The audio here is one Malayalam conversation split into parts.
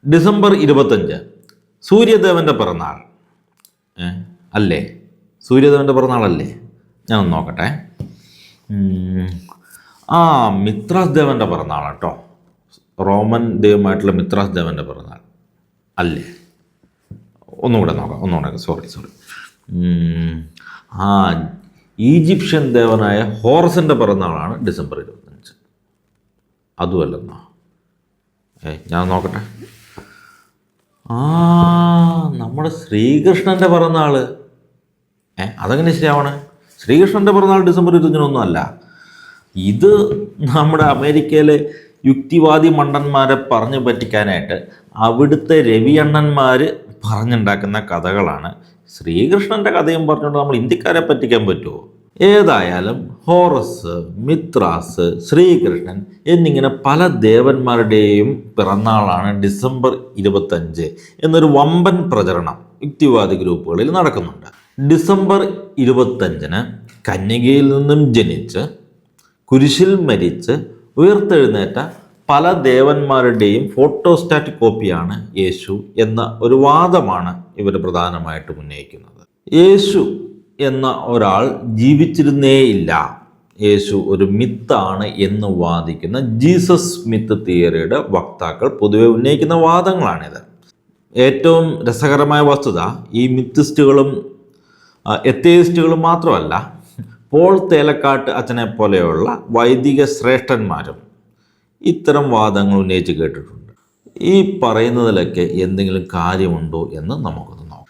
ഡിസംബർ 25 സൂര്യദേവൻ്റെ പിറന്നാൾ അല്ലേ? സൂര്യദേവൻ്റെ പിറന്നാളല്ലേ? ഞാനൊന്ന് നോക്കട്ടെ. മിത്രാസ് ദേവൻ്റെ പിറന്നാളാണ് കേട്ടോ. റോമൻ ദൈവമായിട്ടുള്ള മിത്രാസ് ദേവൻ്റെ പിറന്നാൾ അല്ലേ? ഒന്നുകൂടെ സോറി. ഈജിപ്ഷ്യൻ ദേവനായ ഹോറസിൻ്റെ പിറന്നാളാണ് ഡിസംബർ 25. അതുമല്ലെന്നോ? ഞാൻ നോക്കട്ടെ. നമ്മുടെ ശ്രീകൃഷ്ണൻ്റെ പിറന്നാൾ. അതെങ്ങനെ ശരിയാവണേ? ശ്രീകൃഷ്ണൻ്റെ പിറന്നാൾ ഡിസംബർ 25 അല്ല. ഇത് നമ്മുടെ അമേരിക്കയിലെ യുക്തിവാദി മണ്ടന്മാരെ പറഞ്ഞു പറ്റിക്കാനായിട്ട് അവിടുത്തെ രവിയണ്ണന്മാർ പറഞ്ഞുണ്ടാക്കുന്ന കഥകളാണ്. ശ്രീകൃഷ്ണൻ്റെ കഥയും പറഞ്ഞുകൊണ്ട് നമ്മൾ ഇന്ത്യക്കാരെ പറ്റിക്കാൻ പറ്റുമോ? ഏതായാലും ഹോറസ്, മിത്രാസ്, ശ്രീകൃഷ്ണൻ എന്നിങ്ങനെ പല ദേവന്മാരുടെയും പിറന്നാളാണ് ഡിസംബർ 25 എന്നൊരു വമ്പൻ പ്രചരണം യുക്തിവാദി ഗ്രൂപ്പുകളിൽ നടക്കുന്നുണ്ട്. ഡിസംബർ 25 കന്യകയിൽ നിന്നും ജനിച്ച് കുരിശിൽ മരിച്ച് ഉയർത്തെഴുന്നേറ്റ പല ദേവന്മാരുടെയും ഫോട്ടോസ്റ്റാറ്റ് കോപ്പിയാണ് യേശു എന്ന ഒരു വാദമാണ് ഇവർ പ്രധാനമായിട്ടും ഉന്നയിക്കുന്നത്. യേശു എന്ന ഒരാൾ ജീവിച്ചിരുന്നേയില്ല, യേശു ഒരു മിത്താണ് എന്ന് വാദിക്കുന്ന ജീസസ് മിത്ത് തിയറിയുടെ വക്താക്കൾ പൊതുവെ ഉന്നയിക്കുന്ന വാദങ്ങളാണിത്. ഏറ്റവും രസകരമായ വസ്തുത, ഈ മിത്തിസ്റ്റുകളും എത്തേയിസ്റ്റുകളും മാത്രമല്ല, പോൾ തേലക്കാട്ട് അച്ഛനെ പോലെയുള്ള വൈദിക ശ്രേഷ്ഠന്മാരും ഇത്തരം വാദങ്ങൾ ഉന്നയിച്ച് കേട്ടിട്ടുണ്ട്. ഈ പറയുന്നതിലൊക്കെ എന്തെങ്കിലും കാര്യമുണ്ടോ എന്ന് നമുക്കൊന്ന് നോക്കാം.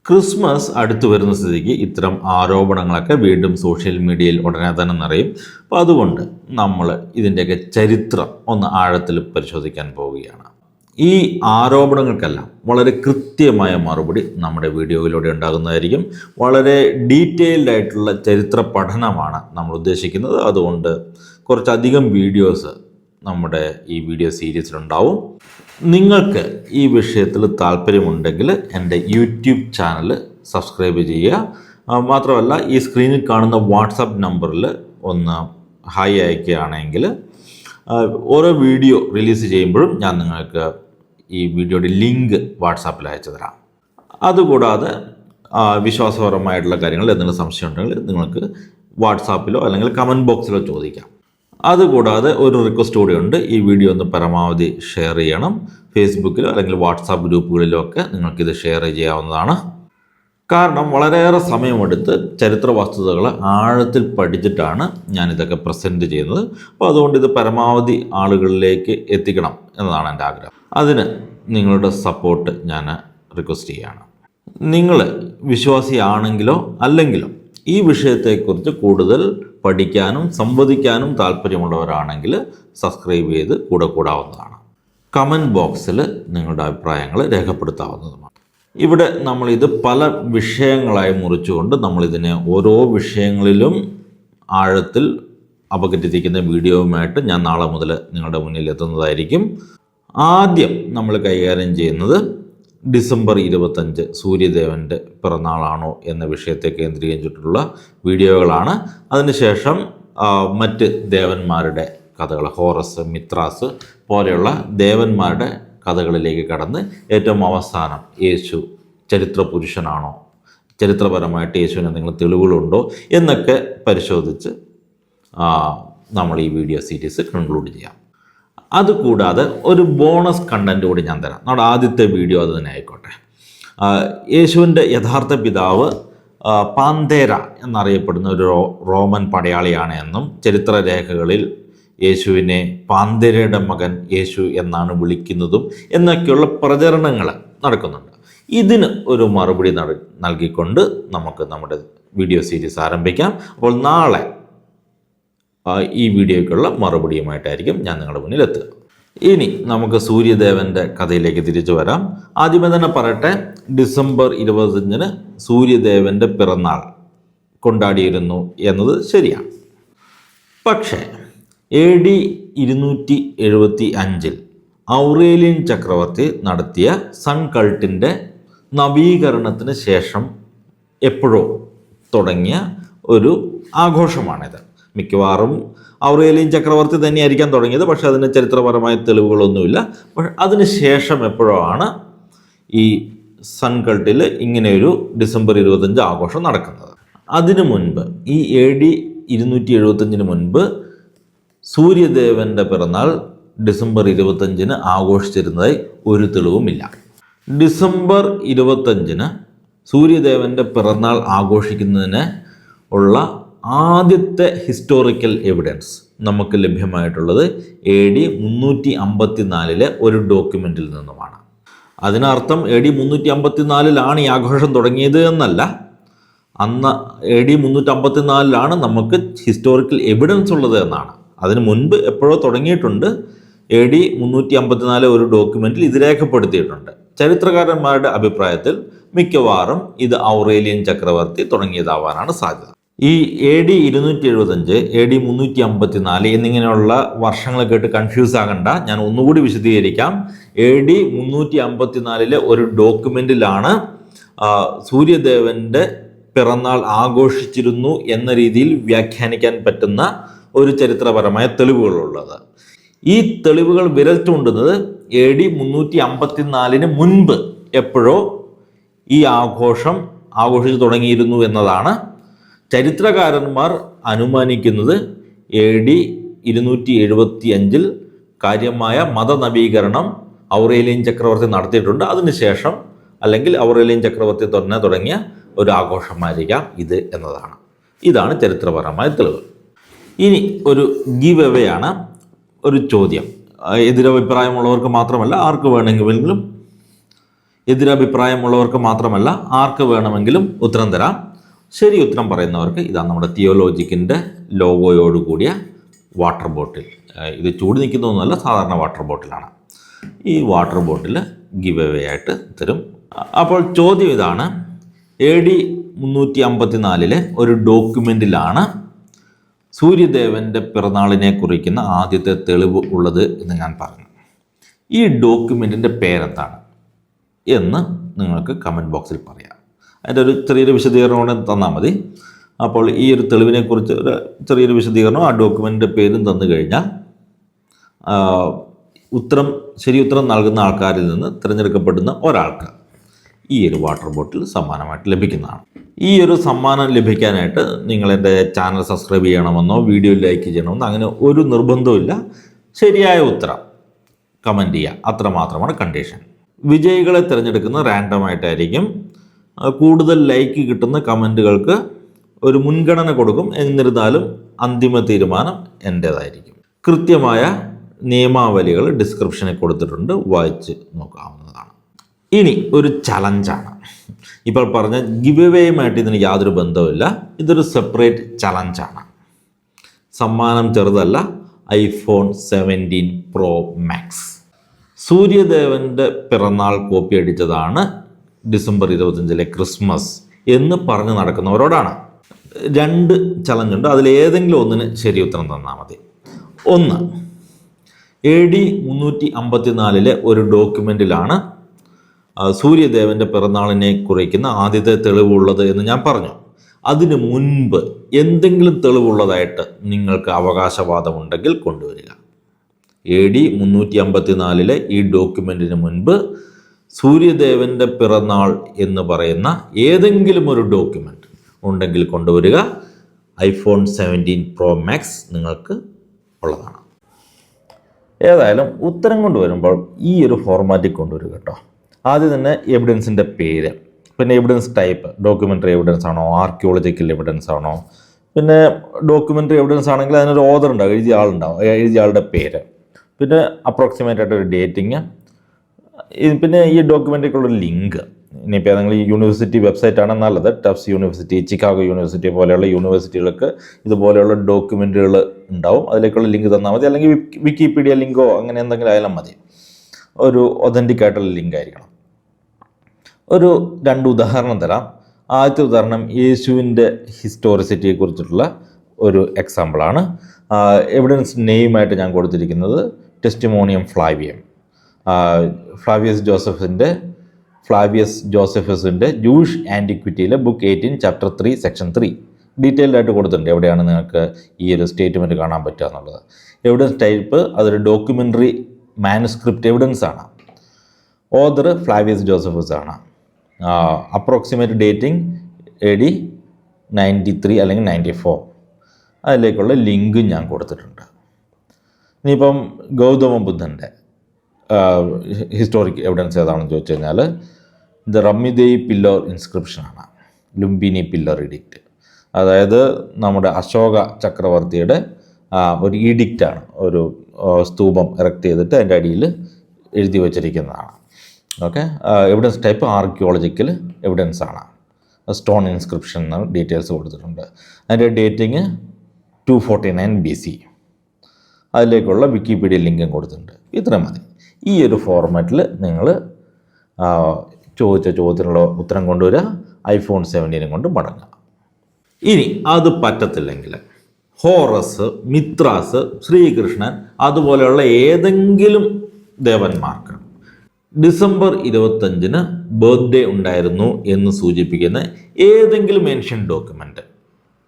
ക്രിസ്മസ് അടുത്തു വരുന്ന സ്ഥിതിക്ക് ഇത്തരം ആരോപണങ്ങളൊക്കെ വീണ്ടും സോഷ്യൽ മീഡിയയിൽ ഉടനെ തന്നെ നിറയും. അപ്പോൾ അതുകൊണ്ട് നമ്മൾ ഇതിൻ്റെയൊക്കെ ചരിത്രം ഒന്ന് ആഴത്തിൽ പരിശോധിക്കാൻ പോവുകയാണ്. ഈ ആരോപണങ്ങൾക്കെല്ലാം വളരെ കൃത്യമായ മറുപടി നമ്മുടെ വീഡിയോയിലൂടെ ഉണ്ടാകുന്നതായിരിക്കും. വളരെ ഡീറ്റെയിൽഡ് ആയിട്ടുള്ള ചരിത്ര പഠനമാണ് നമ്മൾ ഉദ്ദേശിക്കുന്നത്. അതുകൊണ്ട് കുറച്ചധികം വീഡിയോസ് നമ്മുടെ ഈ വീഡിയോ സീരീസിലുണ്ടാവും. നിങ്ങൾക്ക് ഈ വിഷയത്തിൽ താല്പര്യമുണ്ടെങ്കിൽ എൻ്റെ യൂട്യൂബ് ചാനൽ സബ്സ്ക്രൈബ് ചെയ്യുക. മാത്രമല്ല, ഈ സ്ക്രീനിൽ കാണുന്ന വാട്സാപ്പ് നമ്പറിൽ ഒന്ന് ഹായ് അയക്കുകയാണെങ്കിൽ ഓരോ വീഡിയോ റിലീസ് ചെയ്യുമ്പോഴും ഞാൻ നിങ്ങൾക്ക് ഈ വീഡിയോയുടെ ലിങ്ക് വാട്സാപ്പിൽ അയച്ചു തരാം. അതുകൂടാതെ വിശ്വാസപരമായിട്ടുള്ള കാര്യങ്ങൾ എന്തെങ്കിലും സംശയം ഉണ്ടെങ്കിൽ നിങ്ങൾക്ക് വാട്സാപ്പിലോ അല്ലെങ്കിൽ കമൻറ്റ് ബോക്സിലോ ചോദിക്കാം. അതുകൂടാതെ ഒരു റിക്വസ്റ്റ് കൂടിയുണ്ട്, ഈ വീഡിയോ ഒന്ന് പരമാവധി ഷെയർ ചെയ്യണം. ഫേസ്ബുക്കിലോ അല്ലെങ്കിൽ വാട്സാപ്പ് ഗ്രൂപ്പുകളിലോ ഒക്കെ നിങ്ങൾക്കിത് ഷെയർ ചെയ്യാവുന്നതാണ്. കാരണം വളരെയേറെ സമയമെടുത്ത് ചരിത്ര വസ്തുതകൾ ആഴത്തിൽ പഠിച്ചിട്ടാണ് ഞാനിതൊക്കെ പ്രസൻറ്റ് ചെയ്യുന്നത്. അപ്പോൾ അതുകൊണ്ട് ഇത് പരമാവധി ആളുകളിലേക്ക് എത്തിക്കണം എന്നതാണ് എൻ്റെ ആഗ്രഹം. അതിന് നിങ്ങളുടെ സപ്പോർട്ട് ഞാൻ റിക്വസ്റ്റ് ചെയ്യുകയാണ്. നിങ്ങൾ വിശ്വാസിയാണെങ്കിലോ അല്ലെങ്കിലോ ഈ വിഷയത്തെക്കുറിച്ച് കൂടുതൽ പഠിക്കാനും സംവദിക്കാനും താല്പര്യമുള്ളവരാണെങ്കിൽ സബ്സ്ക്രൈബ് ചെയ്ത് കൂടാവുന്നതാണ്. കമൻറ്റ് ബോക്സിൽ നിങ്ങളുടെ അഭിപ്രായങ്ങൾ രേഖപ്പെടുത്താവുന്നതുമാണ്. ഇവിടെ നമ്മളിത് പല വിഷയങ്ങളായി മുറിച്ചുകൊണ്ട് നമ്മളിതിനെ ഓരോ വിഷയങ്ങളിലും ആഴത്തിൽ അപഗ്രഥിക്കുന്ന വീഡിയോവുമായിട്ട് ഞാൻ നാളെ മുതൽ നിങ്ങളുടെ മുന്നിൽ എത്തുന്നതായിരിക്കും. ആദ്യം നമ്മൾ കൈകാര്യം ചെയ്യുന്നത് ഡിസംബർ 25 സൂര്യദേവൻ്റെ പിറന്നാളാണോ എന്ന വിഷയത്തെ കേന്ദ്രീകരിച്ചിട്ടുള്ള വീഡിയോകളാണ്. അതിനുശേഷം മറ്റ് ദേവന്മാരുടെ കഥകൾ, ഹോറസ്, മിത്രാസ് പോലെയുള്ള ദേവന്മാരുടെ കഥകളിലേക്ക് കടന്ന് ഏറ്റവും അവസാനം യേശു ചരിത്ര പുരുഷനാണോ, ചരിത്രപരമായിട്ട് യേശുവിന് എന്തെങ്കിലും തെളിവുകളുണ്ടോ എന്നൊക്കെ പരിശോധിച്ച് നമ്മൾ ഈ വീഡിയോ സീരീസ് കൺക്ലൂഡ് ചെയ്യാം. അതുകൂടാതെ ഒരു ബോണസ് കണ്ടൻറ്റ് കൂടി ഞാൻ തരാം. നമ്മുടെ ആദ്യത്തെ വീഡിയോ അത് തന്നെ ആയിക്കോട്ടെ. യേശുവിൻ്റെ യഥാർത്ഥ പിതാവ് പാന്തേര എന്നറിയപ്പെടുന്ന ഒരു റോമൻ പടയാളിയാണ് എന്നും ചരിത്രരേഖകളിൽ യേശുവിനെ പാന്തേരയുടെ മകൻ യേശു എന്നാണ് വിളിക്കുന്നതും എന്നൊക്കെയുള്ള പ്രചരണങ്ങൾ നടക്കുന്നുണ്ട്. ഇതിന് ഒരു മറുപടി നൽകിക്കൊണ്ട് നമുക്ക് നമ്മുടെ വീഡിയോ സീരീസ് ആരംഭിക്കാം. അപ്പോൾ നാളെ ഈ വീഡിയോയ്ക്കുള്ള മറുപടിയുമായിട്ടായിരിക്കും ഞാൻ നിങ്ങളുടെ മുന്നിൽ എത്തുക. ഇനി നമുക്ക് സൂര്യദേവൻ്റെ കഥയിലേക്ക് തിരിച്ചു വരാം. ആദ്യമേ തന്നെ പറയട്ടെ, ഡിസംബർ 25 സൂര്യദേവൻ്റെ പിറന്നാൾ കൊണ്ടാടിയിരുന്നു എന്നത് ശരിയാണ്. പക്ഷേ AD 275 ഔറേലിയൻ ചക്രവർത്തി നടത്തിയ സൺ കൾട്ടിൻ്റെ നവീകരണത്തിന് ശേഷം എപ്പോഴോ തുടങ്ങിയ ഒരു ആഘോഷമാണിത്. മിക്കവാറും ഔറേലിയൻ ചക്രവർത്തി തന്നെയായിരിക്കാൻ തുടങ്ങിയത്, പക്ഷേ അതിന് ചരിത്രപരമായ തെളിവുകളൊന്നുമില്ല. പക്ഷെ അതിന് ശേഷം എപ്പോഴോ ആണ് ഈ സൺ കൾട്ടിൽ ഇങ്ങനെയൊരു ഡിസംബർ 25 ആഘോഷം നടക്കുന്നത്. അതിനു മുൻപ് ഈ AD 275 മുൻപ് സൂര്യദേവൻ്റെ പിറന്നാൾ ഡിസംബർ 25 ആഘോഷിച്ചിരുന്നതായി ഒരു തെളിവുമില്ല. ഡിസംബർ 25 സൂര്യദേവൻ്റെ പിറന്നാൾ ആഘോഷിക്കുന്നതിന് ഉള്ള ആദ്യത്തെ ഹിസ്റ്റോറിക്കൽ എവിഡൻസ് നമുക്ക് ലഭ്യമായിട്ടുള്ളത് AD 354 ഒരു ഡോക്യുമെൻറ്റിൽ നിന്നുമാണ്. അതിനർത്ഥം AD 354 ഈ ആഘോഷം തുടങ്ങിയത് എന്നല്ല. അന്ന് AD 354 നമുക്ക് ഹിസ്റ്റോറിക്കൽ എവിഡൻസ് ഉള്ളത് എന്നാണ്. അതിന് മുൻപ് എപ്പോഴോ തുടങ്ങിയിട്ടുണ്ട്. AD 354 ഒരു ഡോക്യുമെൻറ്റിൽ ഇത് രേഖപ്പെടുത്തിയിട്ടുണ്ട്. ചരിത്രകാരന്മാരുടെ അഭിപ്രായത്തിൽ മിക്കവാറും ഇത് ഔറേലിയൻ ചക്രവർത്തി തുടങ്ങിയതാവാനാണ് സാധ്യത. ഈ AD 275, AD 354 എന്നിങ്ങനെയുള്ള വർഷങ്ങൾ കേട്ട് കൺഫ്യൂസ് ആകണ്ട. ഞാൻ ഒന്നുകൂടി വിശദീകരിക്കാം. AD 354 ഒരു ഡോക്യുമെൻറ്റിലാണ് സൂര്യദേവൻ്റെ പിറന്നാൾ ആഘോഷിച്ചിരുന്നു എന്ന രീതിയിൽ വ്യാഖ്യാനിക്കാൻ പറ്റുന്ന ഒരു ചരിത്രപരമായ തെളിവുകളുള്ളത്. ഈ തെളിവുകൾ വിരൽ ചൂണ്ടുന്നത് AD 354 മുൻപ് എപ്പോഴോ ഈ ആഘോഷം ആഘോഷിച്ചു തുടങ്ങിയിരുന്നു എന്നതാണ്. ചരിത്രകാരന്മാർ അനുമാനിക്കുന്നത് AD 275 കാര്യമായ മതനവീകരണം ഔറേലിയൻ ചക്രവർത്തി നടത്തിയിട്ടുണ്ട്. അതിനുശേഷം അല്ലെങ്കിൽ ഔറേലിയൻ ചക്രവർത്തി തന്നെ തുടങ്ങിയ ഒരു ആഘോഷമായിരിക്കാം ഇത് എന്നതാണ്. ഇതാണ് ചരിത്രപരമായ തെളിവ്. ഇനി ഒരു ഗിവ് അവേ ആണ്, ഒരു ചോദ്യം. എതിരഭിപ്രായമുള്ളവർക്ക് മാത്രമല്ല ആർക്ക് വേണമെങ്കിലും ഉത്തരം തരാം. ശരി ഉത്തരം പറയുന്നവർക്ക് ഇതാ നമ്മുടെ തിയോളജിക്കിൻ്റെ ലോഗോയോട് കൂടിയ വാട്ടർ ബോട്ടിൽ. ഇത് ചൂട് നിൽക്കുന്നതൊന്നുമല്ല, സാധാരണ വാട്ടർ ബോട്ടിലാണ്. ഈ വാട്ടർ ബോട്ടിൽ ഗിവ് അവേ ആയിട്ട് തരും. അപ്പോൾ ചോദ്യം ഇതാണ്, AD 354 ഒരു ഡോക്യുമെൻറ്റിലാണ് സൂര്യദേവൻ്റെ പിറന്നാളിനെ കുറിക്കുന്ന ആദ്യത്തെ തെളിവ് ഉള്ളത് എന്ന് ഞാൻ പറഞ്ഞു. ഈ ഡോക്യുമെൻറ്റിൻ്റെ പേരെന്താണ് എന്ന് നിങ്ങൾക്ക് കമൻറ്റ് ബോക്സിൽ പറയാം. അതിൻ്റെ ഒരു ചെറിയൊരു വിശദീകരണം കൂടെ തന്നാൽ മതി. അപ്പോൾ ഈ ഒരു തെളിവിനെക്കുറിച്ച് ഒരു ചെറിയൊരു വിശദീകരണം ആ ഡോക്യുമെൻറ്റിൻ്റെ പേരും തന്നു കഴിഞ്ഞാൽ ശരി ഉത്തരം നൽകുന്ന ആൾക്കാരിൽ നിന്ന് തിരഞ്ഞെടുക്കപ്പെടുന്ന ഒരാൾക്ക് ഈ ഒരു വാട്ടർ ബോട്ടിൽ സമ്മാനമായിട്ട് ലഭിക്കുന്നതാണ്. ഈ ഒരു സമ്മാനം ലഭിക്കാനായിട്ട് നിങ്ങൾ എൻ്റെ ചാനൽ സബ്സ്ക്രൈബ് ചെയ്യണമെന്നോ വീഡിയോ ലൈക്ക് ചെയ്യണമെന്നോ അങ്ങനെ ഒരു നിർബന്ധവുമില്ല. ശരിയായ ഉത്തരം കമൻറ്റ് ചെയ്യുക, അത്രമാത്രമാണ് കണ്ടീഷൻ. വിജയികളെ തിരഞ്ഞെടുക്കുന്നത് റാൻഡമായിട്ടായിരിക്കും. കൂടുതൽ ലൈക്ക് കിട്ടുന്ന കമൻറ്റുകൾക്ക് ഒരു മുൻഗണന കൊടുക്കും. എന്നിരുന്നാലും അന്തിമ തീരുമാനം എൻ്റേതായിരിക്കും. കൃത്യമായ നിയമാവലികൾ ഡിസ്ക്രിപ്ഷനിൽ കൊടുത്തിട്ടുണ്ട്, വായിച്ച് നോക്കാവുന്നതാണ്. ഇനി ഒരു ചലഞ്ചാണ്. ഇപ്പോൾ പറഞ്ഞ ഗിവ് അവേയുമായിട്ട് ഇതിന് യാതൊരു ബന്ധവുമില്ല. ഇതൊരു സെപ്പറേറ്റ് ചലഞ്ചാണ്. സമ്മാനം ചെറുതല്ല, iPhone 17 Pro Max. സൂര്യദേവൻ്റെ പിറന്നാൾ കോപ്പി അടിച്ചതാണ് ഡിസംബർ 25 ക്രിസ്മസ് എന്ന് പറഞ്ഞ് നടക്കുന്നവരോടാണ്. 2 ചലഞ്ചുണ്ട്. അതിലേതെങ്കിലും ഒന്നിന് ശരി ഉത്തരം തന്നാൽ മതി. ഒന്ന്, AD 354 ഒരു ഡോക്യുമെൻറ്റിലാണ് സൂര്യദേവൻ്റെ പിറന്നാളിനെ കുറിക്കുന്ന ആദ്യത്തെ തെളിവുള്ളത് എന്ന് ഞാൻ പറഞ്ഞു. അതിനു മുൻപ് എന്തെങ്കിലും തെളിവുള്ളതായിട്ട് നിങ്ങൾക്ക് അവകാശവാദമുണ്ടെങ്കിൽ കൊണ്ടുവരിക. AD 354 ഈ ഡോക്യുമെൻറ്റിന് മുൻപ് സൂര്യദേവൻ്റെ പിറന്നാൾ എന്ന് പറയുന്ന ഏതെങ്കിലും ഒരു ഡോക്യുമെൻ്റ് ഉണ്ടെങ്കിൽ കൊണ്ടുവരിക. iPhone 17 Pro Max നിങ്ങൾക്ക് ഉള്ളതാണ്. ഏതായാലും ഉത്തരം കൊണ്ടുവരുമ്പോൾ ഈ ഒരു ഫോർമാറ്റിൽ കൊണ്ടുവരിക കേട്ടോ. ആദ്യം തന്നെ എവിഡൻസിൻ്റെ പേര്, പിന്നെ എവിഡൻസ് ടൈപ്പ്, ഡോക്യുമെൻ്ററി എവിഡൻസ് ആണോ, ആർക്കിയോളജിക്കൽ എവിഡൻസ് ആണോ, പിന്നെ ഡോക്യുമെൻ്ററി എവിഡൻസ് ആണെങ്കിൽ അതിനൊരു ഓതർ ഉണ്ടാവും, എഴുതിയ ആളുടെ പേര്, പിന്നെ അപ്രോക്സിമേറ്റ് ആയിട്ടൊരു ഡേറ്റിങ്, പിന്നെ ഈ ഡോക്യുമെൻ്ററിക്കുള്ളൊരു ലിങ്ക്. ഇനിയിപ്പോൾ ഏതെങ്കിലും ഈ യൂണിവേഴ്സിറ്റി വെബ്സൈറ്റ് ആണ് നല്ലത്. ടഫ്സ് യൂണിവേഴ്സിറ്റി, ചിക്കാഗോ യൂണിവേഴ്സിറ്റി പോലെയുള്ള യൂണിവേഴ്സിറ്റികൾക്ക് ഇതുപോലെയുള്ള ഡോക്യുമെൻറ്റുകൾ ഉണ്ടാവും. അതിലേക്കുള്ള ലിങ്ക് തന്നാൽ മതി. അല്ലെങ്കിൽ വിക്കിപീഡിയ ലിങ്കോ അങ്ങനെ എന്തെങ്കിലും ആയാലും മതി. ഒരു ഒതൻറ്റിക് ആയിട്ടുള്ള ലിങ്ക് ആയിരിക്കണം. ഒരു 2 ഉദാഹരണം തരാം. ആദ്യത്തെ ഉദാഹരണം യേശുവിൻ്റെ ഹിസ്റ്റോറിസിറ്റിയെ കുറിച്ചിട്ടുള്ള ഒരു എക്സാമ്പിളാണ്. എവിഡൻസ് നെയിമായിട്ട് ഞാൻ കൊടുത്തിരിക്കുന്നത് ടെസ്റ്റിമോണിയം ഫ്ലാവിയം. ഫ്ലാവിയസ് ജോസഫസിൻ്റെ ജൂയിഷ് ആൻറ്റിക്വിറ്റിയിലെ ബുക്ക് 18 ചാപ്റ്റർ 3 സെക്ഷൻ 3 ഡീറ്റെയിൽഡ് ആയിട്ട് കൊടുത്തിട്ടുണ്ട് എവിടെയാണ് നിങ്ങൾക്ക് ഈ ഒരു സ്റ്റേറ്റ്മെൻറ്റ് കാണാൻ പറ്റുക എന്നുള്ളത്. എവിഡൻസ് ടൈപ്പ് അതൊരു ഡോക്യുമെൻ്ററി മാനുസ്ക്രിപ്റ്റ് എവിഡൻസ് ആണ്. ഓദർ ഫ്ലാവിയസ് ജോസഫസ് ആണ്. അപ്രോക്സിമേറ്റ് ഡേറ്റിംഗ് AD 93 അല്ലെങ്കിൽ 94. അതിലേക്കുള്ള ലിങ്കും ഞാൻ കൊടുത്തിട്ടുണ്ട്. ഇനിയിപ്പം ഗൗതമ ബുദ്ധൻ്റെ ഹിസ്റ്റോറിക് എവിഡൻസ് ഏതാണെന്ന് ചോദിച്ചു കഴിഞ്ഞാൽ ദ റമ്മിദേയി പില്ലർ ഇൻസ്ക്രിപ്ഷനാണ്, ലുംബിനി പില്ലർ ഇഡിക്റ്റ്. അതായത് നമ്മുടെ അശോക ചക്രവർത്തിയുടെ ഒരു ഇഡിക്റ്റാണ്, ഒരു സ്തൂപം എറക്റ്റ് ചെയ്തിട്ട് അതിൻ്റെ അടിയിൽ എഴുതി വച്ചിരിക്കുന്നതാണ്. Okay, evidence type archaeological evidence ആണ്. സ്റ്റോൺ ഇൻസ്ക്രിപ്ഷൻ എന്ന ഡീറ്റെയിൽസ് കൊടുത്തിട്ടുണ്ട്. അതിൻ്റെ ഡേറ്റിങ് 249 BC. അതിലേക്കുള്ള വിക്കിപീഡിയ ലിങ്കും കൊടുത്തിട്ടുണ്ട്. ഇത്രയും മതി. ഈ ഒരു ഫോർമാറ്റിൽ നിങ്ങൾ ചോദിച്ച ചോദ്യത്തിനുള്ള ഉത്തരം കൊണ്ടുവരിക, iPhone 17 കൊണ്ട് മടങ്ങുക. ഇനി അത് പറ്റത്തില്ലെങ്കിൽ ഹോറസ്, മിത്രാസ്, ശ്രീകൃഷ്ണൻ അതുപോലെയുള്ള ഏതെങ്കിലും ദേവന്മാർക്ക് ഡിസംബർ 25 ബർത്ത്ഡേ ഉണ്ടായിരുന്നു എന്ന് സൂചിപ്പിക്കുന്ന ഏതെങ്കിലും ഏൻഷ്യൻ ഡോക്യുമെൻ്റ്,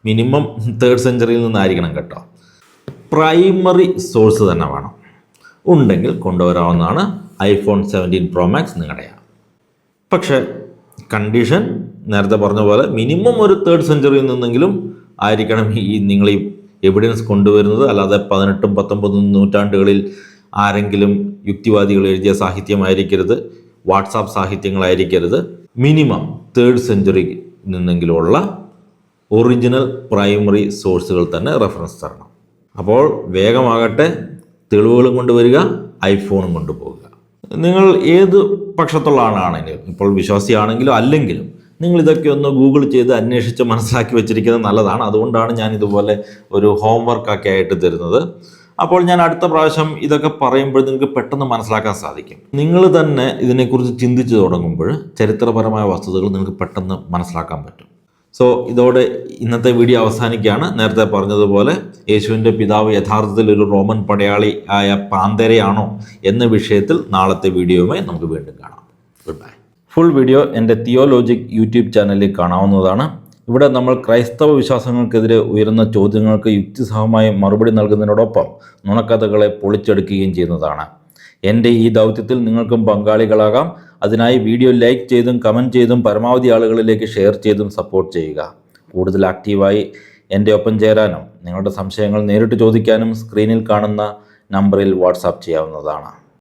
മിനിമം 3rd സെഞ്ച്വറിയിൽ നിന്നായിരിക്കണം കേട്ടോ, പ്രൈമറി സോഴ്സ് തന്നെ വേണം, ഉണ്ടെങ്കിൽ കൊണ്ടുവരാവുന്നതാണ്. iPhone 17 Pro Max നിങ്ങളുടെയാണ്. പക്ഷേ കണ്ടീഷൻ നേരത്തെ പറഞ്ഞ പോലെ മിനിമം ഒരു 3rd സെഞ്ച്വറിയിൽ നിന്നെങ്കിലും ആയിരിക്കണം നിങ്ങൾ ഈ എവിഡൻസ് കൊണ്ടുവരുന്നത്. അല്ലാതെ 18ഉം 19ഉം നൂറ്റാണ്ടുകളിൽ ആരെങ്കിലും യുക്തിവാദികൾ എഴുതിയ സാഹിത്യമായിരിക്കരുത്, വാട്സാപ്പ് സാഹിത്യങ്ങളായിരിക്കരുത്. മിനിമം 3rd സെഞ്ച്വറിയിൽ നിന്നെങ്കിലുള്ള ഒറിജിനൽ പ്രൈമറി സോഴ്സുകൾ തന്നെ റെഫറൻസ് തരണം. അപ്പോൾ വേഗമാകട്ടെ, തെളിവുകളും കൊണ്ടുവരിക, ഐഫോണും കൊണ്ടുപോകുക. നിങ്ങൾ ഏത് പക്ഷത്തുള്ള ആളാണെങ്കിലും, ഇപ്പോൾ വിശ്വാസിയാണെങ്കിലും അല്ലെങ്കിലും, നിങ്ങൾ ഇതൊക്കെ ഒന്ന് ഗൂഗിൾ ചെയ്ത് അന്വേഷിച്ച് മനസ്സിലാക്കി വെച്ചിരിക്കുന്നത് നല്ലതാണ്. അതുകൊണ്ടാണ് ഞാൻ ഇതുപോലെ ഒരു ഹോംവർക്കൊക്കെ ആയിട്ട് തരുന്നത്. അപ്പോൾ ഞാൻ അടുത്ത പ്രാവശ്യം ഇതൊക്കെ പറയുമ്പോൾ നിങ്ങൾക്ക് പെട്ടെന്ന് മനസ്സിലാക്കാൻ സാധിക്കും. നിങ്ങൾ തന്നെ ഇതിനെക്കുറിച്ച് ചിന്തിച്ച് തുടങ്ങുമ്പോൾ ചരിത്രപരമായ വസ്തുതകൾ നിങ്ങൾക്ക് പെട്ടെന്ന് മനസ്സിലാക്കാൻ പറ്റും. സോ ഇതോടെ ഇന്നത്തെ വീഡിയോ അവസാനിക്കുകയാണ്. നേരത്തെ പറഞ്ഞതുപോലെ യേശുവിൻ്റെ പിതാവ് യഥാർത്ഥത്തിൽ ഒരു റോമൻ പടയാളി ആയ പാന്തരയാണോ എന്ന വിഷയത്തിൽ നാളത്തെ വീഡിയോയുമായി നമുക്ക് വീണ്ടും കാണാം. Good bye. ഫുൾ വീഡിയോ എൻ്റെ തിയോലോജിക് യൂട്യൂബ് ചാനലിൽ കാണാവുന്നതാണ്. ഇവിടെ നമ്മൾ ക്രൈസ്തവ വിശ്വാസങ്ങൾക്കെതിരെ ഉയരുന്ന ചോദ്യങ്ങൾക്ക് യുക്തിസഹമായി മറുപടി നൽകുന്നതിനോടൊപ്പം നുണക്കഥകളെ പൊളിച്ചെടുക്കുകയും ചെയ്യുന്നതാണ്. എൻ്റെ ഈ ദൗത്യത്തിൽ നിങ്ങൾക്കും പങ്കാളികളാകാം. അതിനായി വീഡിയോ ലൈക്ക് ചെയ്തും കമൻറ്റ് ചെയ്തും പരമാവധി ആളുകളിലേക്ക് ഷെയർ ചെയ്തും സപ്പോർട്ട് ചെയ്യുക. കൂടുതൽ ആക്റ്റീവായി എൻ്റെ ഒപ്പം ചേരാനും നിങ്ങളുടെ സംശയങ്ങൾ നേരിട്ട് ചോദിക്കാനും സ്ക്രീനിൽ കാണുന്ന നമ്പറിൽ വാട്സാപ്പ് ചെയ്യാവുന്നതാണ്.